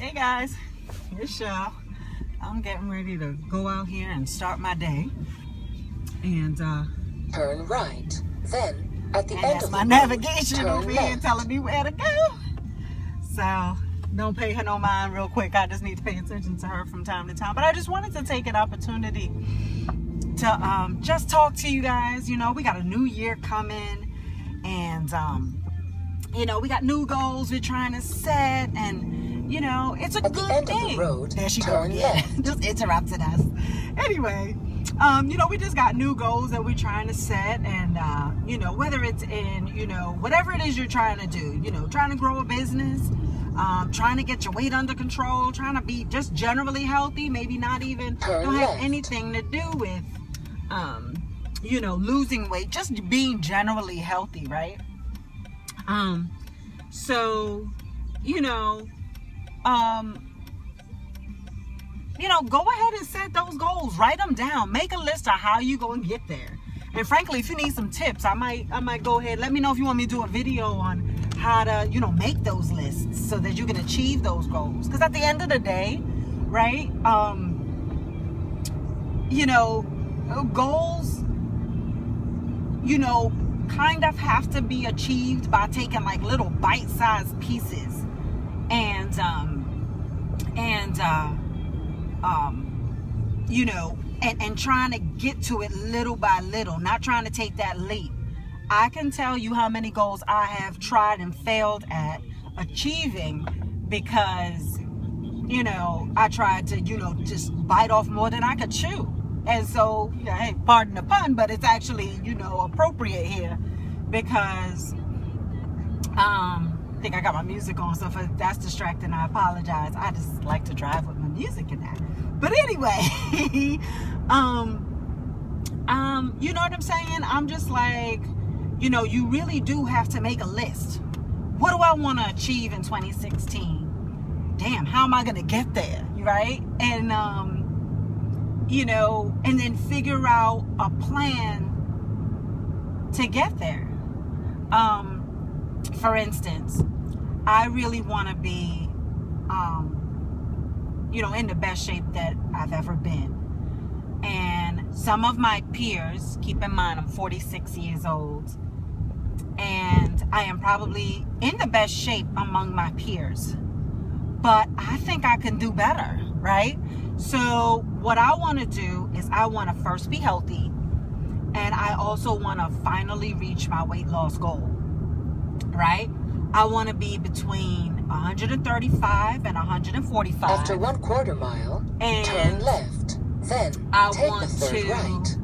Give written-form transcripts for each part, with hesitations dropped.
Hey guys, it's Shell. I'm getting ready to go out here and start my day. And turn right. Then at the end of my the navigation road, over here telling me where to go. So don't pay her no mind real quick. I just need to pay attention to her from time to time. But I just wanted to take an opportunity to just talk to you guys. You know, we got a new year coming, and you know, we got new goals we're trying to set, and you know, it's a at good the end thing. Of the road, there she turn goes. left. Just interrupted us. Anyway, you know, we just got new goals that we're trying to set, and you know, whether it's in, you know, whatever it is you're trying to do, you know, trying to grow a business, trying to get your weight under control, trying to be just generally healthy, maybe not even don't have anything to do with you know, losing weight, just being generally healthy, right? So, you know, go ahead and set those goals, write them down, make a list of how you go and get there. And frankly, if you need some tips, I might go ahead. Let me know if you want me to do a video on how to, you know, make those lists so that you can achieve those goals. Because at the end of the day, right, you know, goals, you know, kind of have to be achieved by taking like little bite-sized pieces and you know, and trying to get to it little by little, not trying to take that leap. I can tell you how many goals I have tried and failed at achieving because, you know, I tried to, you know, just bite off more than I could chew. And so, yeah, hey, pardon the pun, but it's actually, you know, appropriate here because I think I got my music on, so if that's distracting, I apologize. I just like to drive with my music and that. But anyway, you know what I'm saying? I'm just like, you know, you really do have to make a list. What do I want to achieve in 2016? Damn, how am I going to get there? Right? And, you know, and then figure out a plan to get there. For instance, I really want to be, you know, in the best shape that I've ever been. And some of my peers, keep in mind, I'm 46 years old, and I am probably in the best shape among my peers. But I think I can do better, right? So what I want to do is I want to first be healthy, and I also want to finally reach my weight loss goal, right? I want to be between 135 and 145. After 1/4 mile, and turn left. Then I take want the third to, right.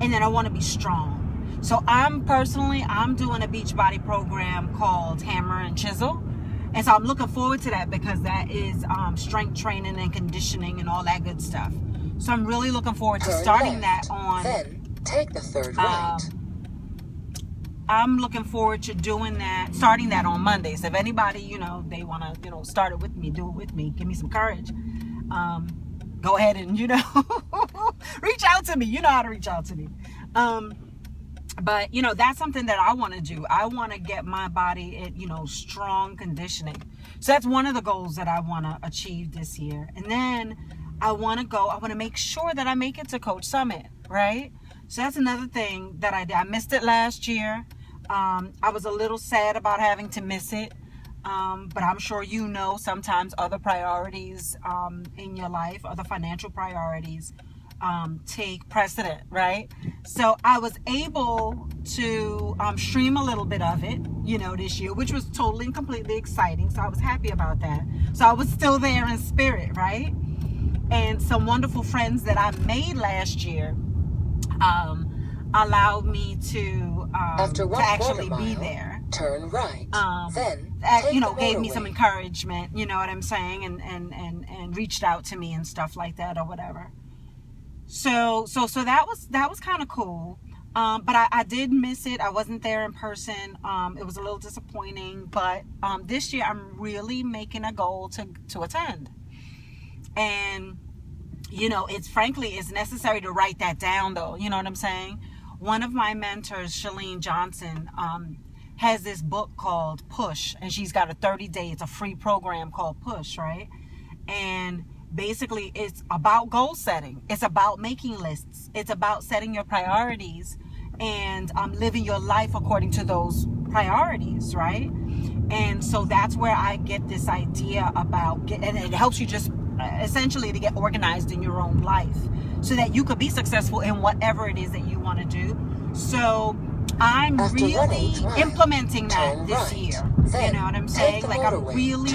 And then I want to be strong. So I'm doing a Beachbody program called Hammer and Chisel. And so I'm looking forward to that because that is strength training and conditioning and all that good stuff. So I'm really looking forward to starting that on. Then take the third right. I'm looking forward to starting that on Monday. So if anybody, you know, they want to, you know, start it with me, do it with me, give me some courage. Go ahead and, you know, reach out to me. You know how to reach out to me. But, you know, that's something that I want to do. I want to get my body in, you know, strong conditioning. So that's one of the goals that I want to achieve this year. And then I want to make sure that I make it to Coach Summit, right? So that's another thing that I did. I missed it last year. I was a little sad about having to miss it. But I'm sure you know sometimes other priorities in your life, other financial priorities, take precedent, right? So I was able to stream a little bit of it, you know, this year, which was totally and completely exciting. So I was happy about that. So I was still there in spirit, right? And some wonderful friends that I made last year allowed me to actually be there. Turn right. Then you know, gave me some encouragement, you know what I'm saying, and reached out to me and stuff like that or whatever. So that was kind of cool. But I did miss it. I wasn't there in person. It was a little disappointing, but this year I'm really making a goal to attend. And you know, it's necessary to write that down though. You know what I'm saying? One of my mentors, Shalene Johnson, has this book called Push, and she's got a 30-day, it's a free program called Push, right? And basically it's about goal setting. It's about making lists. It's about setting your priorities and living your life according to those priorities, right? And so that's where I get this idea about, and it helps you just essentially to get organized in your own life so that you could be successful in whatever it is that you want to do. So I'm really implementing that this year. You know what I'm saying? Like I'm really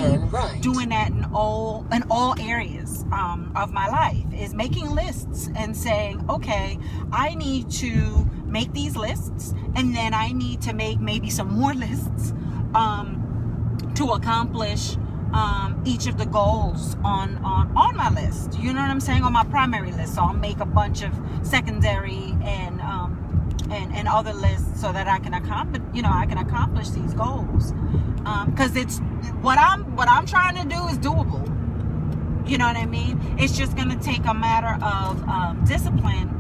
doing that in all areas of my life, is making lists and saying, okay, I need to make these lists, and then I need to make maybe some more lists to accomplish each of the goals on my list. You know what I'm saying? On my primary list. So I'll make a bunch of secondary and other lists so that I can accomplish these goals. Because it's what I'm trying to do is doable. You know what I mean? It's just going to take a matter of discipline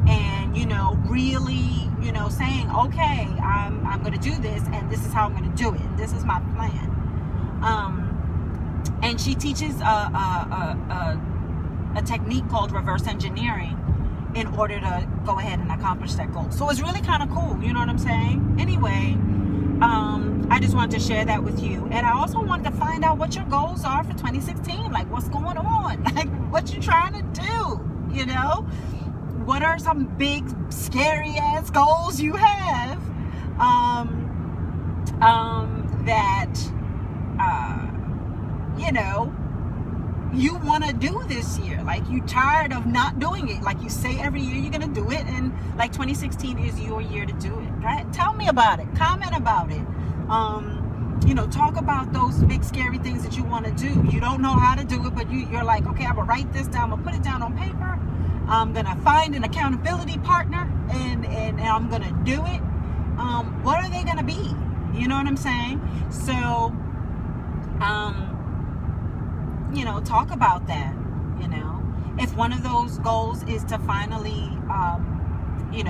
and, you know, really, you know, saying, okay, I'm going to do this, and this is how I'm going to do it, and this is my plan. And she teaches a technique called reverse engineering in order to go ahead and accomplish that goal. So it's really kind of cool, you know what I'm saying? Anyway, I just wanted to share that with you. And I also wanted to find out what your goals are for 2016. Like, what's going on? Like, what you trying to do, you know? What are some big, scary-ass goals you have you know, you want to do this year? Like, you tired of not doing it. Like, you say every year you're going to do it, and like 2016 is your year to do it. Right? Tell me about it. Comment about it. You know, talk about those big scary things that you want to do. You don't know how to do it, but you're like, okay, I'm going to write this down. I'm going to put it down on paper. I'm going to find an accountability partner, and I'm going to do it. What are they going to be? You know what I'm saying? So, you know, talk about that. You know, if one of those goals is to finally, you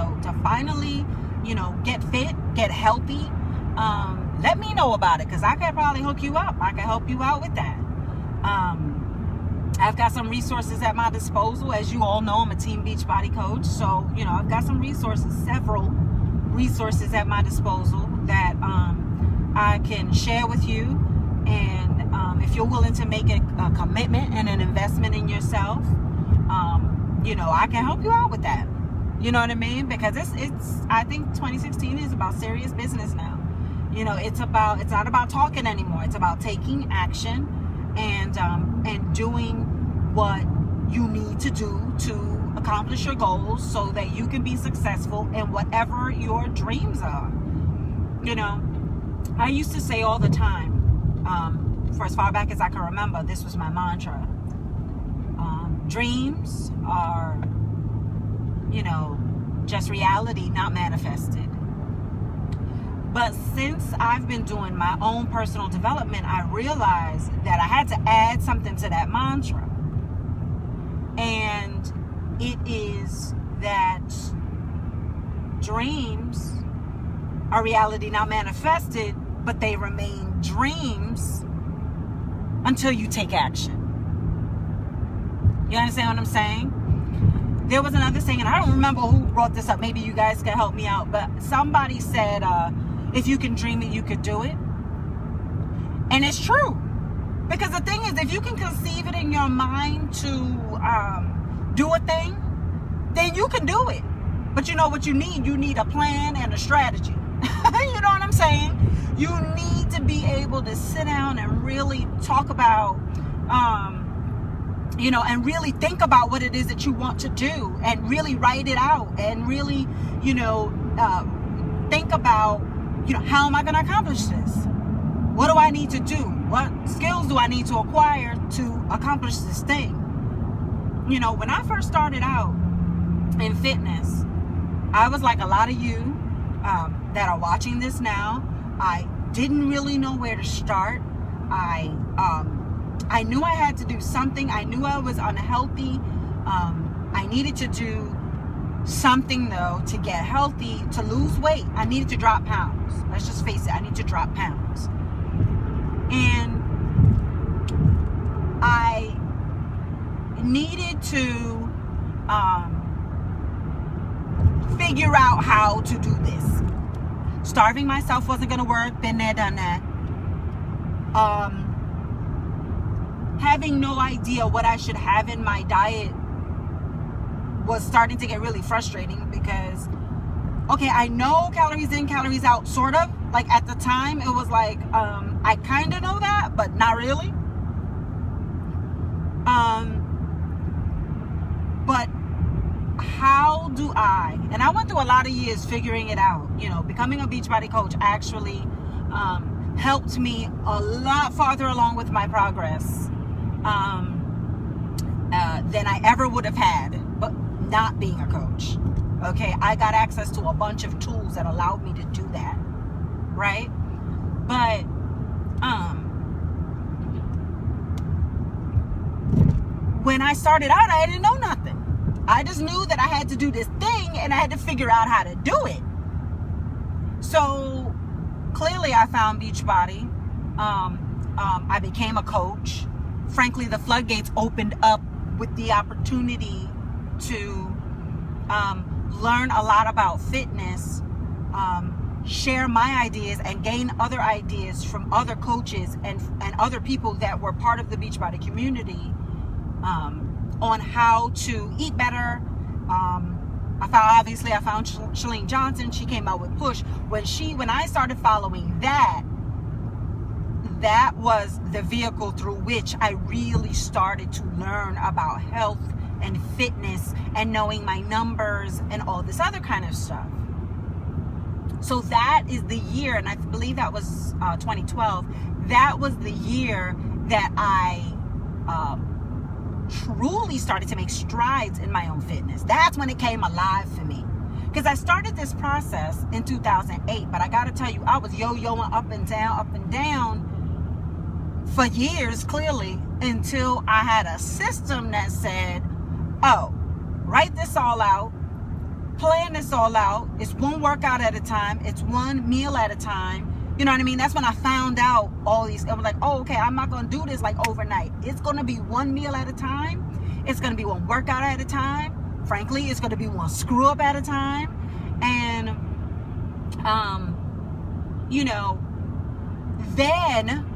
know, get fit, get healthy, let me know about it, because I could probably hook you up. I can help you out with that. I've got some resources at my disposal. As you all know, I'm a Team Beachbody coach. So, you know, I've got some resources, several resources at my disposal that I can share with you. And if you're willing to make a commitment and an investment in yourself, you know, I can help you out with that. You know what I mean? Because I think 2016 is about serious business now. You know, it's not about talking anymore. It's about taking action and doing what you need to do to accomplish your goals so that you can be successful in whatever your dreams are. You know, I used to say all the time, for as far back as I can remember, this was my mantra. Dreams are, you know, just reality, not manifested. But since I've been doing my own personal development, I realized that I had to add something to that mantra. And it is that dreams are reality not manifested, but they remain dreams until you take action. You understand what I'm saying? There was another saying, and I don't remember who brought this up. Maybe you guys can help me out. But somebody said, if you can dream it, you could do it. And it's true. Because the thing is, if you can conceive it in your mind to do a thing, then you can do it. But you know what you need? You need a plan and a strategy. You know what I'm saying? You need to be able to sit down and really talk about, you know, and really think about what it is that you want to do, and really write it out, and really, you know, think about, you know, how am I going to accomplish this? What do I need to do? What skills do I need to acquire to accomplish this thing? You know, when I first started out in fitness, I was like a lot of you that are watching this now. I didn't really know where to start. I knew I had to do something. I knew I was unhealthy. I needed to do something though to get healthy, to lose weight. I needed to drop pounds. Let's just face it, I need to drop pounds. And I needed to figure out how to do this. Starving myself wasn't going to work. Been there, done that. Having no idea what I should have in my diet was starting to get really frustrating because, okay, I know calories in, calories out, sort of. Like at the time, it was like, I kind of know that, but not really. But how do I, and I went through a lot of years figuring it out, you know, becoming a Beachbody coach actually helped me a lot farther along with my progress than I ever would have had, but not being a coach. Okay, I got access to a bunch of tools that allowed me to do that, right? But when I started out, I didn't know nothing. I just knew that I had to do this thing and I had to figure out how to do it. So clearly I found Beachbody. I became a coach. Frankly, the floodgates opened up with the opportunity to learn a lot about fitness, share my ideas and gain other ideas from other coaches and other people that were part of the Beachbody community on how to eat better. I found Chalene Johnson. She came out with Push. When I started following that was the vehicle through which I really started to learn about health and fitness and knowing my numbers and all this other kind of stuff. So that is the year, and I believe that was 2012. That was the year that I truly started to make strides in my own fitness. That's when it came alive for me. Because I started this process in 2008, but I got to tell you, I was yo-yoing up and down for years, clearly, until I had a system that said, oh, write this all out, plan this all out. It's one workout at a time. It's one meal at a time. You know what I mean? That's when I found out all these. I was like, oh, okay, I'm not going to do this like overnight. It's going to be one meal at a time. It's going to be one workout at a time. Frankly, it's going to be one screw up at a time. And, you know, then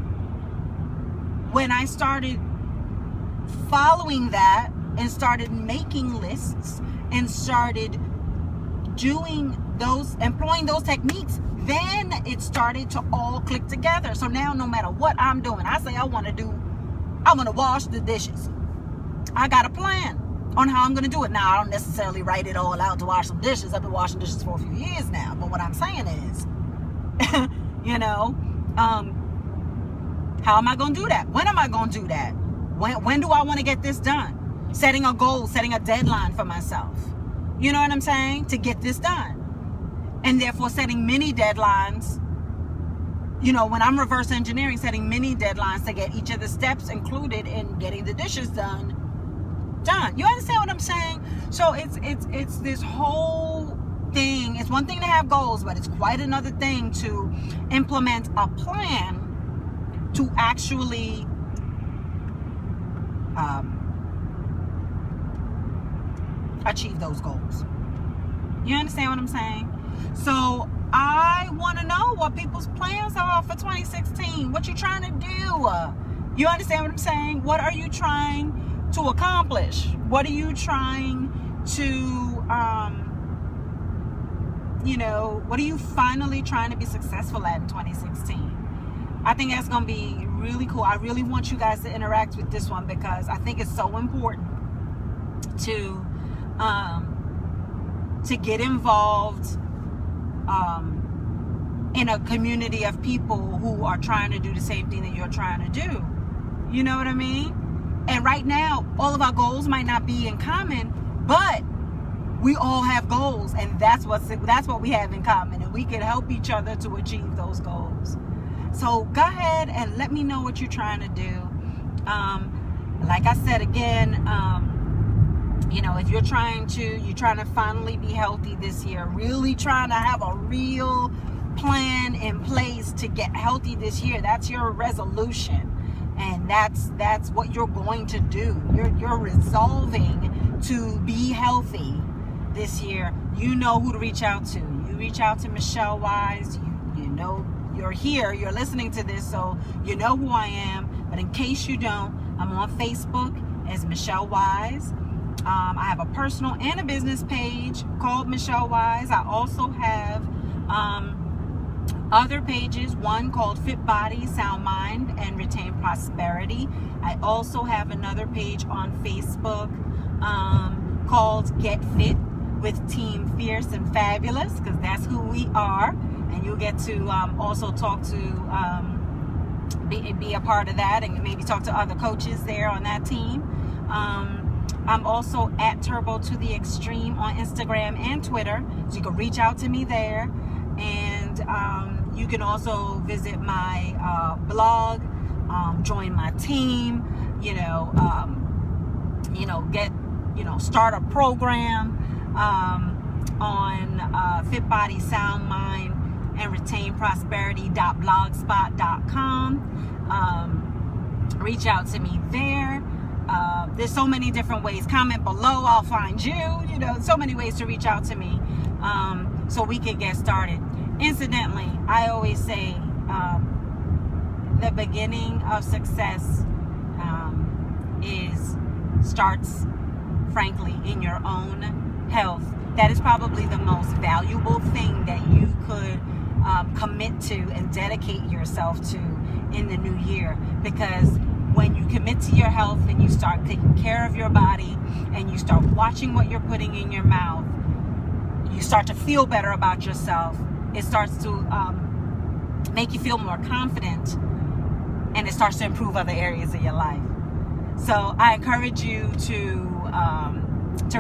when I started following that and started making lists and started employing those techniques, then it started to all click together. So now no matter what I'm doing, I say I want to wash the dishes. I got a plan on how I'm going to do it. Now, I don't necessarily write it all out to wash some dishes. I've been washing dishes for a few years now. But what I'm saying is, you know, how am I going to do that? When am I going to do that? When do I want to get this done? Setting a goal, setting a deadline for myself. You know what I'm saying? To get this done. And therefore setting mini deadlines. You know, when I'm reverse engineering, setting mini deadlines to get each of the steps included in getting the dishes done. You understand what I'm saying? So it's this whole thing. It's one thing to have goals, but it's quite another thing to implement a plan to actually achieve those goals. You understand what I'm saying? So I want to know what people's plans are for 2016. What you trying to do? You understand what I'm saying? What are you trying to accomplish? What are you trying to, you know, what are you finally trying to be successful at in 2016? I think that's going to be really cool. I really want you guys to interact with this one because I think it's so important to get involved in a community of people who are trying to do the same thing that you're trying to do. You know what I mean? And right now, all of our goals might not be in common, but we all have goals, and that's what we have in common, and we can help each other to achieve those goals. So go ahead and let me know what you're trying to do. Like I said again, You know, if you're trying to finally be healthy this year, really trying to have a real plan in place to get healthy this year, that's your resolution. And that's what you're going to do. You're resolving to be healthy this year. You know who to reach out to. You reach out to Michelle Wise. You know you're here. You're listening to this, so you know who I am. But in case you don't, I'm on Facebook as Michelle Wise. I have a personal and a business page called Michelle Wise. I also have other pages, one called Fit Body, Sound Mind, and Retain Prosperity. I also have another page on Facebook called Get Fit with Team Fierce and Fabulous, because that's who we are. And you'll get to also talk to, be a part of that, and maybe talk to other coaches there on that team. I'm also at Turbo to the Extreme on Instagram and Twitter, so you can reach out to me there. And you can also visit my blog, join my team, start a program on Fit Body, Sound Mind, and Retain Prosperity.blogspot.com. Reach out to me there. There's so many different ways. Comment below, I'll find you. So many ways to reach out to me so we can get started. Incidentally, I always say the beginning of success starts, frankly, in your own health. That is probably the most valuable thing that you could commit to and dedicate yourself to in the new year, because when you commit to your health and you start taking care of your body and you start watching what you're putting in your mouth, you start to feel better about yourself. It starts to make you feel more confident, and it starts to improve other areas of your life. So I encourage you to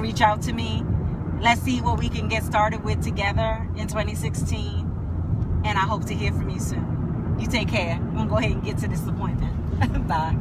reach out to me. Let's see what we can get started with together in 2016, and I hope to hear from you soon. You take care. I'm going to go ahead and get to this appointment. Bye.